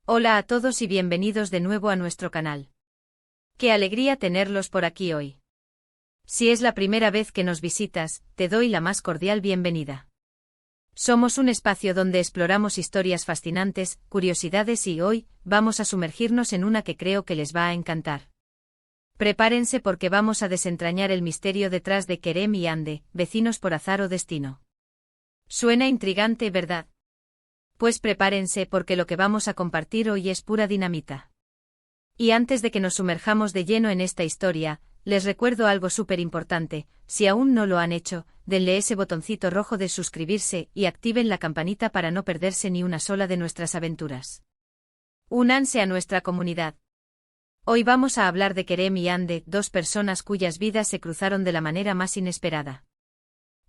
Hola a todos y bienvenidos de nuevo a nuestro canal. Qué alegría tenerlos por aquí hoy. Si es la primera vez que nos visitas, te doy la más cordial bienvenida. Somos un espacio donde exploramos historias fascinantes, curiosidades y hoy, vamos a sumergirnos en una que creo que les va a encantar. Prepárense porque vamos a desentrañar el misterio detrás de Kerem y Hande, vecinos por azar o destino. Suena intrigante, ¿verdad? Pues prepárense porque lo que vamos a compartir hoy es pura dinamita. Y antes de que nos sumerjamos de lleno en esta historia, les recuerdo algo súper importante: si aún no lo han hecho, denle ese botoncito rojo de suscribirse y activen la campanita para no perderse ni una sola de nuestras aventuras. Únanse a nuestra comunidad. Hoy vamos a hablar de Kerem y Hande, dos personas cuyas vidas se cruzaron de la manera más inesperada.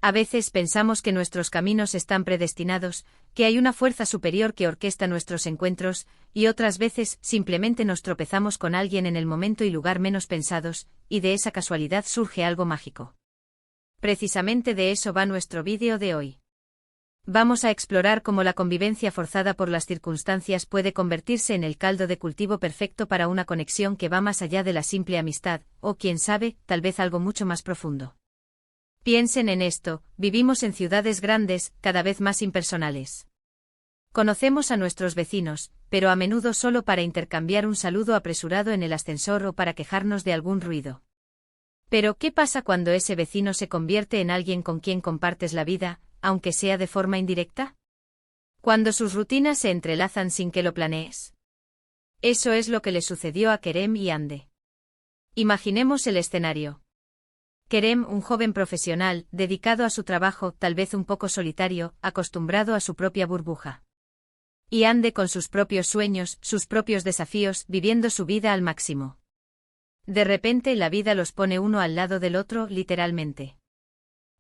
A veces pensamos que nuestros caminos están predestinados, que hay una fuerza superior que orquesta nuestros encuentros, y otras veces simplemente nos tropezamos con alguien en el momento y lugar menos pensados, y de esa casualidad surge algo mágico. Precisamente de eso va nuestro vídeo de hoy. Vamos a explorar cómo la convivencia forzada por las circunstancias puede convertirse en el caldo de cultivo perfecto para una conexión que va más allá de la simple amistad, o quién sabe, tal vez algo mucho más profundo. Piensen en esto: vivimos en ciudades grandes, cada vez más impersonales. Conocemos a nuestros vecinos, pero a menudo solo para intercambiar un saludo apresurado en el ascensor o para quejarnos de algún ruido. Pero ¿qué pasa cuando ese vecino se convierte en alguien con quien compartes la vida, aunque sea de forma indirecta? Cuando sus rutinas se entrelazan sin que lo planees. Eso es lo que le sucedió a Kerem y Hande. Imaginemos el escenario. Kerem, un joven profesional, dedicado a su trabajo, tal vez un poco solitario, acostumbrado a su propia burbuja. Y Hande con sus propios sueños, sus propios desafíos, viviendo su vida al máximo. De repente la vida los pone uno al lado del otro, literalmente.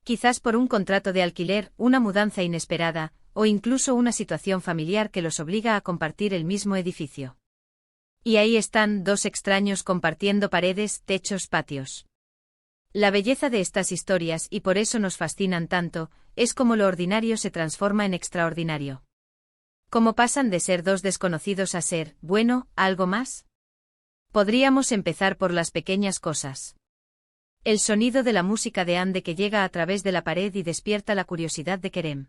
Quizás por un contrato de alquiler, una mudanza inesperada, o incluso una situación familiar que los obliga a compartir el mismo edificio. Y ahí están dos extraños compartiendo paredes, techos, patios. La belleza de estas historias, y por eso nos fascinan tanto, es cómo lo ordinario se transforma en extraordinario. ¿Cómo pasan de ser dos desconocidos a ser, bueno, algo más? Podríamos empezar por las pequeñas cosas. El sonido de la música de Hande que llega a través de la pared y despierta la curiosidad de Kerem.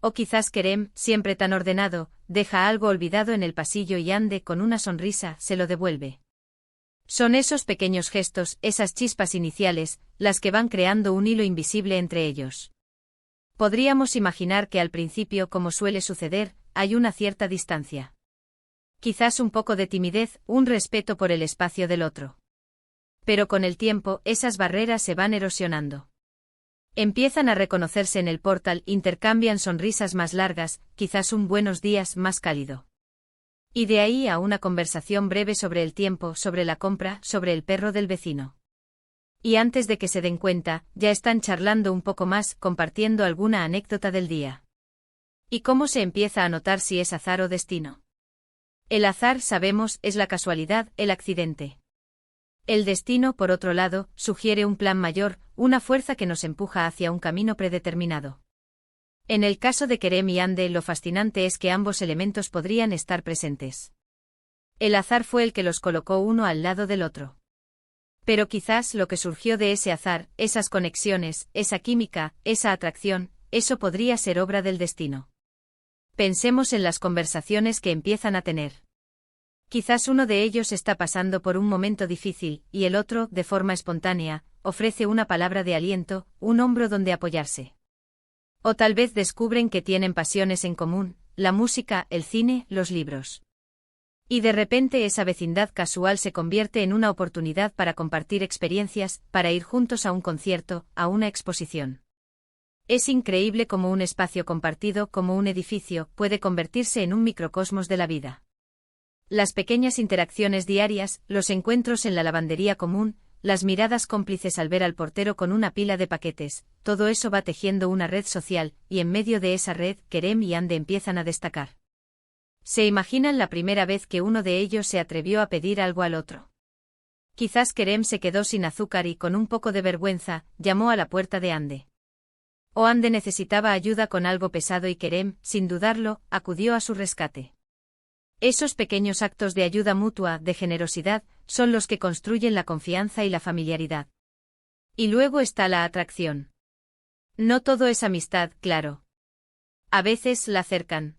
O quizás Kerem, siempre tan ordenado, deja algo olvidado en el pasillo y Hande, con una sonrisa, se lo devuelve. Son esos pequeños gestos, esas chispas iniciales, las que van creando un hilo invisible entre ellos. Podríamos imaginar que al principio, como suele suceder, hay una cierta distancia. Quizás un poco de timidez, un respeto por el espacio del otro. Pero con el tiempo, esas barreras se van erosionando. Empiezan a reconocerse en el portal, intercambian sonrisas más largas, quizás un buenos días más cálido. Y de ahí a una conversación breve sobre el tiempo, sobre la compra, sobre el perro del vecino. Y antes de que se den cuenta, ya están charlando un poco más, compartiendo alguna anécdota del día. ¿Y cómo se empieza a notar si es azar o destino? El azar, sabemos, es la casualidad, el accidente. El destino, por otro lado, sugiere un plan mayor, una fuerza que nos empuja hacia un camino predeterminado. En el caso de Kerem y Hande, lo fascinante es que ambos elementos podrían estar presentes. El azar fue el que los colocó uno al lado del otro. Pero quizás lo que surgió de ese azar, esas conexiones, esa química, esa atracción, eso podría ser obra del destino. Pensemos en las conversaciones que empiezan a tener. Quizás uno de ellos está pasando por un momento difícil, y el otro, de forma espontánea, ofrece una palabra de aliento, un hombro donde apoyarse. O tal vez descubren que tienen pasiones en común: la música, el cine, los libros. Y de repente esa vecindad casual se convierte en una oportunidad para compartir experiencias, para ir juntos a un concierto, a una exposición. Es increíble cómo un espacio compartido, como un edificio, puede convertirse en un microcosmos de la vida. Las pequeñas interacciones diarias, los encuentros en la lavandería común, las miradas cómplices al ver al portero con una pila de paquetes, todo eso va tejiendo una red social, y en medio de esa red, Kerem y Hande empiezan a destacar. ¿Se imaginan la primera vez que uno de ellos se atrevió a pedir algo al otro? Quizás Kerem se quedó sin azúcar y, con un poco de vergüenza, llamó a la puerta de Hande. O Hande necesitaba ayuda con algo pesado y Kerem, sin dudarlo, acudió a su rescate. Esos pequeños actos de ayuda mutua, de generosidad, son los que construyen la confianza y la familiaridad. Y luego está la atracción. No todo es amistad, claro. A veces la acercan.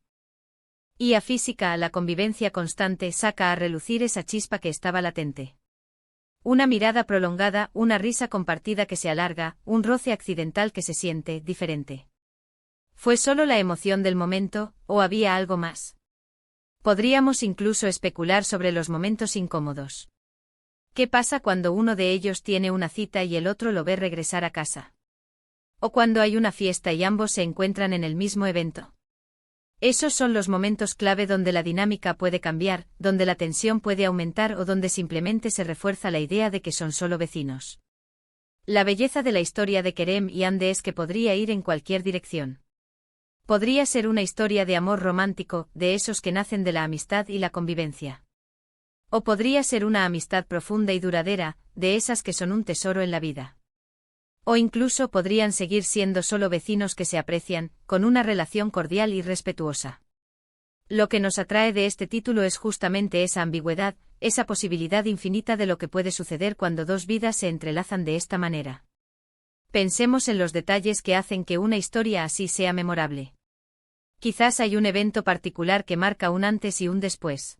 Y a física, la convivencia constante saca a relucir esa chispa que estaba latente. Una mirada prolongada, una risa compartida que se alarga, un roce accidental que se siente diferente. ¿Fue solo la emoción del momento, o había algo más? Podríamos incluso especular sobre los momentos incómodos. ¿Qué pasa cuando uno de ellos tiene una cita y el otro lo ve regresar a casa? ¿O cuando hay una fiesta y ambos se encuentran en el mismo evento? Esos son los momentos clave donde la dinámica puede cambiar, donde la tensión puede aumentar o donde simplemente se refuerza la idea de que son solo vecinos. La belleza de la historia de Kerem y Ande es que podría ir en cualquier dirección. Podría ser una historia de amor romántico, de esos que nacen de la amistad y la convivencia. O podría ser una amistad profunda y duradera, de esas que son un tesoro en la vida. O incluso podrían seguir siendo solo vecinos que se aprecian, con una relación cordial y respetuosa. Lo que nos atrae de este título es justamente esa ambigüedad, esa posibilidad infinita de lo que puede suceder cuando dos vidas se entrelazan de esta manera. Pensemos en los detalles que hacen que una historia así sea memorable. Quizás hay un evento particular que marca un antes y un después.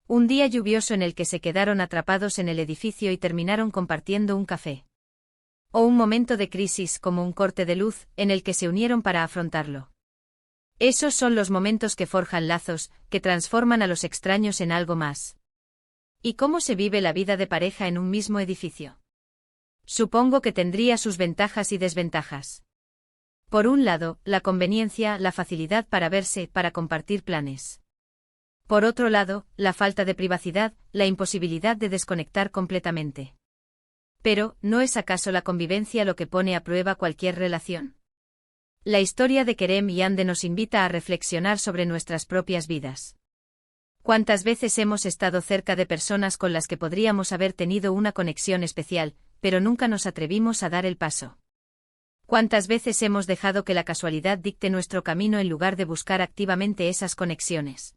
Un día lluvioso en el que se quedaron atrapados en el edificio y terminaron compartiendo un café. O un momento de crisis como un corte de luz, en el que se unieron para afrontarlo. Esos son los momentos que forjan lazos, que transforman a los extraños en algo más. ¿Y cómo se vive la vida de pareja en un mismo edificio? Supongo que tendría sus ventajas y desventajas. Por un lado, la conveniencia, la facilidad para verse, para compartir planes. Por otro lado, la falta de privacidad, la imposibilidad de desconectar completamente. Pero, ¿no es acaso la convivencia lo que pone a prueba cualquier relación? La historia de Kerem y Ande nos invita a reflexionar sobre nuestras propias vidas. ¿Cuántas veces hemos estado cerca de personas con las que podríamos haber tenido una conexión especial, pero nunca nos atrevimos a dar el paso? ¿Cuántas veces hemos dejado que la casualidad dicte nuestro camino en lugar de buscar activamente esas conexiones?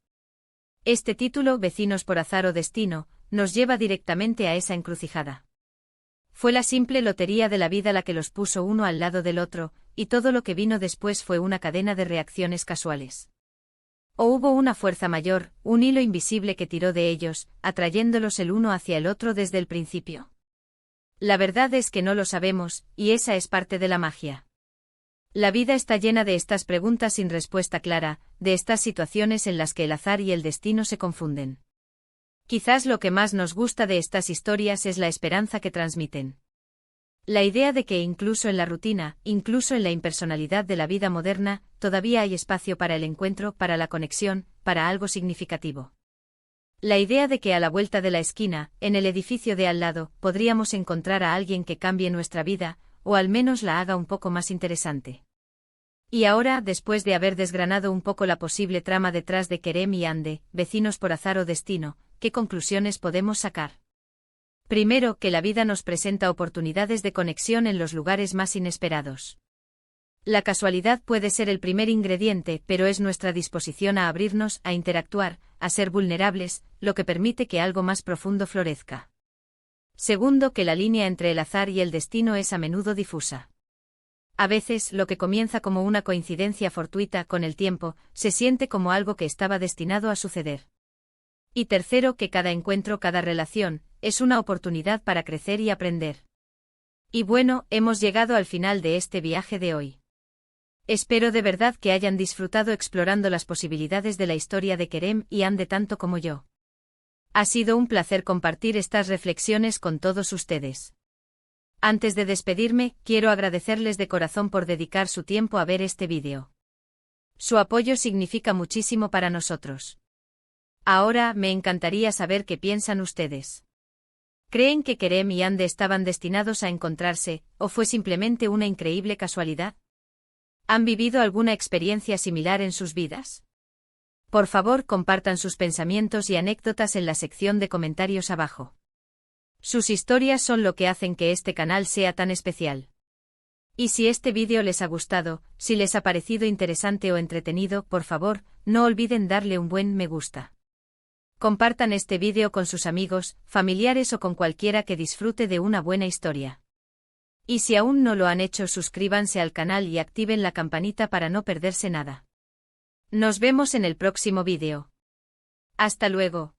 Este título, Vecinos por azar o destino, nos lleva directamente a esa encrucijada. Fue la simple lotería de la vida la que los puso uno al lado del otro, y todo lo que vino después fue una cadena de reacciones casuales. ¿O hubo una fuerza mayor, un hilo invisible que tiró de ellos, atrayéndolos el uno hacia el otro desde el principio? La verdad es que no lo sabemos, y esa es parte de la magia. La vida está llena de estas preguntas sin respuesta clara, de estas situaciones en las que el azar y el destino se confunden. Quizás lo que más nos gusta de estas historias es la esperanza que transmiten. La idea de que incluso en la rutina, incluso en la impersonalidad de la vida moderna, todavía hay espacio para el encuentro, para la conexión, para algo significativo. La idea de que a la vuelta de la esquina, en el edificio de al lado, podríamos encontrar a alguien que cambie nuestra vida, o al menos la haga un poco más interesante. Y ahora, después de haber desgranado un poco la posible trama detrás de Kerem y Ande, vecinos por azar o destino, ¿qué conclusiones podemos sacar? Primero, que la vida nos presenta oportunidades de conexión en los lugares más inesperados. La casualidad puede ser el primer ingrediente, pero es nuestra disposición a abrirnos, a interactuar, a ser vulnerables, lo que permite que algo más profundo florezca. Segundo, que la línea entre el azar y el destino es a menudo difusa. A veces, lo que comienza como una coincidencia fortuita con el tiempo, se siente como algo que estaba destinado a suceder. Y tercero, que cada encuentro, cada relación, es una oportunidad para crecer y aprender. Y bueno, hemos llegado al final de este viaje de hoy. Espero de verdad que hayan disfrutado explorando las posibilidades de la historia de Kerem y Ande tanto como yo. Ha sido un placer compartir estas reflexiones con todos ustedes. Antes de despedirme, quiero agradecerles de corazón por dedicar su tiempo a ver este vídeo. Su apoyo significa muchísimo para nosotros. Ahora, me encantaría saber qué piensan ustedes. ¿Creen que Kerem y Ande estaban destinados a encontrarse, o fue simplemente una increíble casualidad? ¿Han vivido alguna experiencia similar en sus vidas? Por favor, compartan sus pensamientos y anécdotas en la sección de comentarios abajo. Sus historias son lo que hacen que este canal sea tan especial. Y si este vídeo les ha gustado, si les ha parecido interesante o entretenido, por favor, no olviden darle un buen me gusta. Compartan este vídeo con sus amigos, familiares o con cualquiera que disfrute de una buena historia. Y si aún no lo han hecho, suscríbanse al canal y activen la campanita para no perderse nada. Nos vemos en el próximo vídeo. Hasta luego.